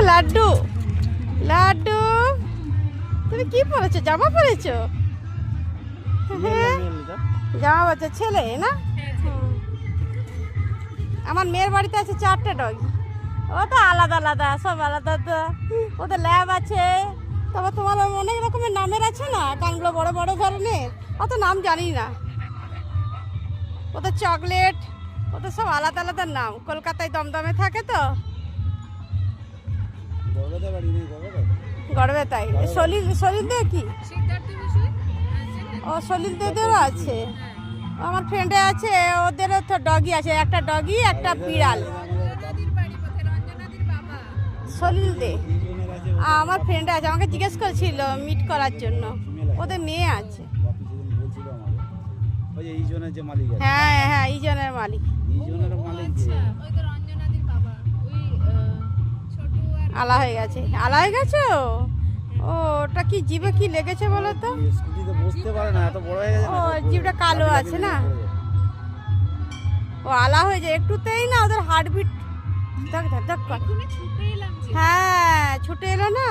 লাড্ডু লাড্ডু, তুমি কি পরেছো? জামা পরেছো? জামা পরেছো, ছেলে না? আমার মেয়ের বাড়িতে আছে 4টে ডগি। ও তো আলাদা আলাদা, সব আলাদা। তো ওদের ল্যাব আছে, তবে তোমার অনেক রকমের নামের আছে না, কানগুলো বড় বড় ধরনের, অত নাম জানি না। ওদের চকলেট, ওদের সব আলাদা আলাদা নাম। কলকাতায় দমদমে থাকে তো, গড়বে তাই। সলিল দে কি? ও সলিল দেদেরও আছে, আমার ফ্রেন্ডে আছে, ওদেরও তো ডগি আছে, একটা ডগি একটা বিড়াল। সলিল দে আমার ফ্রেন্ড আছে, আমাকে জিজ্ঞেস করেছিল মিট করার জন্য, ওদের মেয়ে আছে। হ্যাঁ হ্যাঁ, ইজনের মালিক। আলা হয়ে গেছে, আলা হয়ে গেছে। ও ওটা কি জিভে কি লেগেছে বলো তো? ও জিভটা কালো আছে না, ও আলা হয়ে যায় একটুতেই না, ওদের হার্টবিট ধক ধক ধক করে। হ্যাঁ ছুটে এলো না।